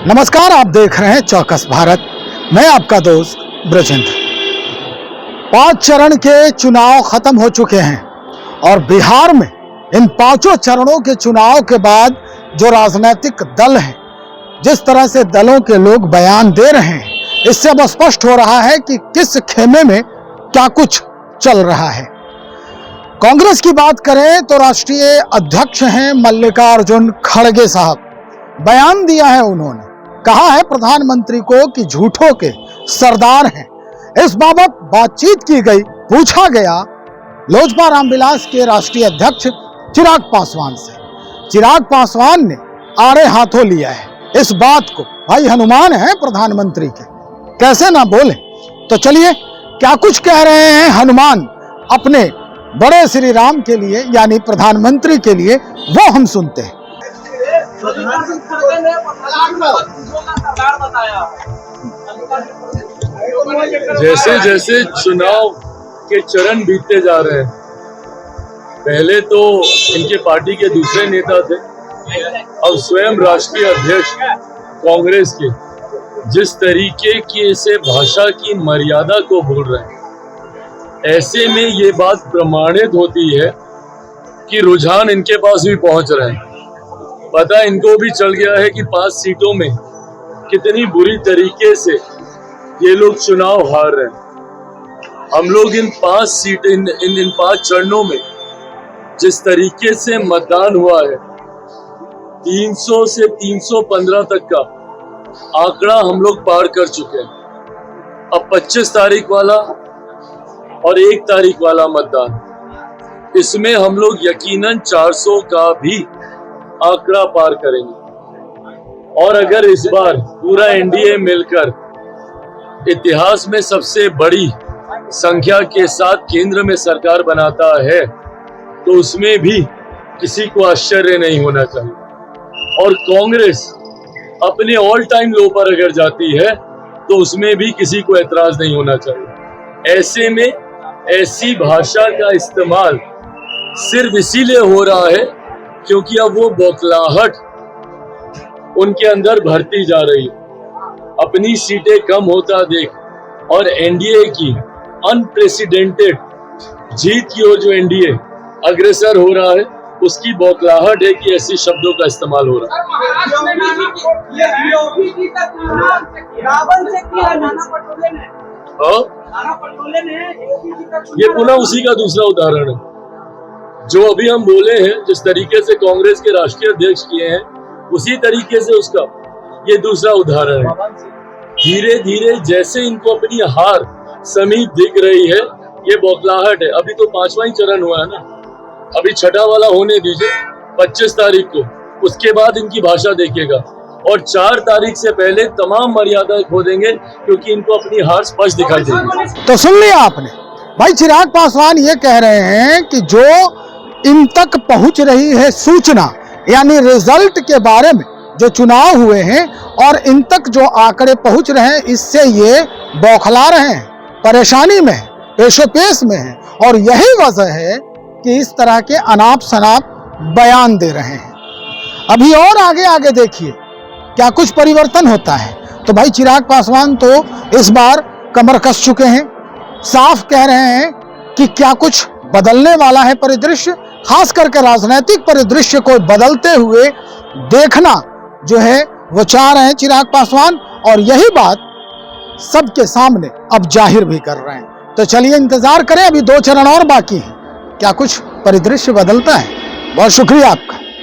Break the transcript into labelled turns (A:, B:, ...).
A: नमस्कार, आप देख रहे हैं चौकस भारत। मैं आपका दोस्त ब्रजेंद्र। 5 चरण के चुनाव खत्म हो चुके हैं और बिहार में इन 5 चरणों के चुनाव के बाद जो राजनीतिक दल हैं, जिस तरह से दलों के लोग बयान दे रहे हैं, इससे अब स्पष्ट हो रहा है कि किस खेमे में क्या कुछ चल रहा है। कांग्रेस की बात करें तो राष्ट्रीय अध्यक्ष हैं मल्लिकार्जुन खड़गे साहब। बयान दिया है उन्होंने, कहा है प्रधानमंत्री को कि झूठों के सरदार हैं। इस बाबत बातचीत की गई, पूछा गया लोजपा रामविलास के राष्ट्रीय अध्यक्ष चिराग पासवान से। चिराग पासवान ने आड़े हाथों लिया है इस बात को। भाई हनुमान है प्रधानमंत्री के, कैसे ना बोले। तो चलिए क्या कुछ कह रहे हैं हनुमान अपने बड़े श्री राम के लिए, यानी प्रधानमंत्री के लिए, वो हम सुनते हैं।
B: जैसे जैसे चुनाव के चरण बीतते जा रहे हैं, पहले तो इनके पार्टी के दूसरे नेता थे, अब स्वयं राष्ट्रीय अध्यक्ष कांग्रेस के जिस तरीके की से भाषा की मर्यादा को भूल रहे हैं, ऐसे में ये बात प्रमाणित होती है कि रुझान इनके पास भी पहुंच रहे हैं। पता इनको भी चल गया है कि 5 सीटों में कितनी बुरी तरीके से ये लोग चुनाव हार रहे हैं। हम लोग इन 5 चरणों में जिस तरीके से मतदान हुआ है, 300 से 315 तक का आंकड़ा हम लोग पार कर चुके हैं। अब 25 तारीख वाला और 1 तारीख वाला मतदान, इसमें हम लोग यकीनन 400 का भी आंकड़ा पार करेंगे। और अगर इस बार पूरा एनडीए मिलकर इतिहास में सबसे बड़ी संख्या के साथ केंद्र में सरकार बनाता है, तो उसमें भी किसी को आश्चर्य नहीं होना चाहिए। और कांग्रेस अपने ऑल टाइम लो पर अगर जाती है, तो उसमें भी किसी को ऐतराज नहीं होना चाहिए। ऐसे में ऐसी भाषा का इस्तेमाल सिर्फ इसीलिए हो रहा है क्योंकि अब वो बौखलाहट उनके अंदर भरती जा रही है। अपनी सीटें कम होता देख और एनडीए की अनप्रेसिडेंटेड जीत की ओर जो एनडीए अग्रसर हो रहा है, उसकी बौखलाहट है कि ऐसे शब्दों का इस्तेमाल हो रहा है। ये पुनः उसी का दूसरा उदाहरण है जो अभी हम बोले हैं। जिस तरीके से कांग्रेस के राष्ट्रीय अध्यक्ष किए हैं, उसी तरीके से उसका ये दूसरा उदाहरण है। धीरे धीरे जैसे इनको अपनी हार समीप दिख रही है, ये बौखलाहट है। अभी तो 5वां ही चरण हुआ है ना, अभी 6ठा वाला होने दीजिए 25 तारीख को, उसके बाद इनकी भाषा देखिएगा। और 4 तारीख से पहले तमाम मर्यादा खो देंगे क्योंकि इनको अपनी हार स्पष्ट दिखाई देगी।
A: तो सुन लिया आपने, भाई चिराग पासवान ये कह रहे हैं कि जो इन तक पहुंच रही है सूचना, यानी रिजल्ट के बारे में, जो चुनाव हुए हैं और इन तक जो आंकड़े पहुंच रहे हैं, इससे ये बौखला रहे हैं, परेशानी में है, पेशोपेश में है। और यही वजह है कि इस तरह के अनाप शनाप बयान दे रहे हैं। अभी और आगे आगे देखिए क्या कुछ परिवर्तन होता है। तो भाई चिराग पासवान तो इस बार कमर कस चुके हैं, साफ कह रहे हैं कि क्या कुछ बदलने वाला है परिदृश्य। खास करके राजनीतिक परिदृश्य को बदलते हुए देखना जो है वो चाह रहे हैं चिराग पासवान, और यही बात सबके सामने अब जाहिर भी कर रहे हैं। तो चलिए इंतजार करें, अभी 2 चरण और बाकी हैं, क्या कुछ परिदृश्य बदलता है। बहुत शुक्रिया आपका।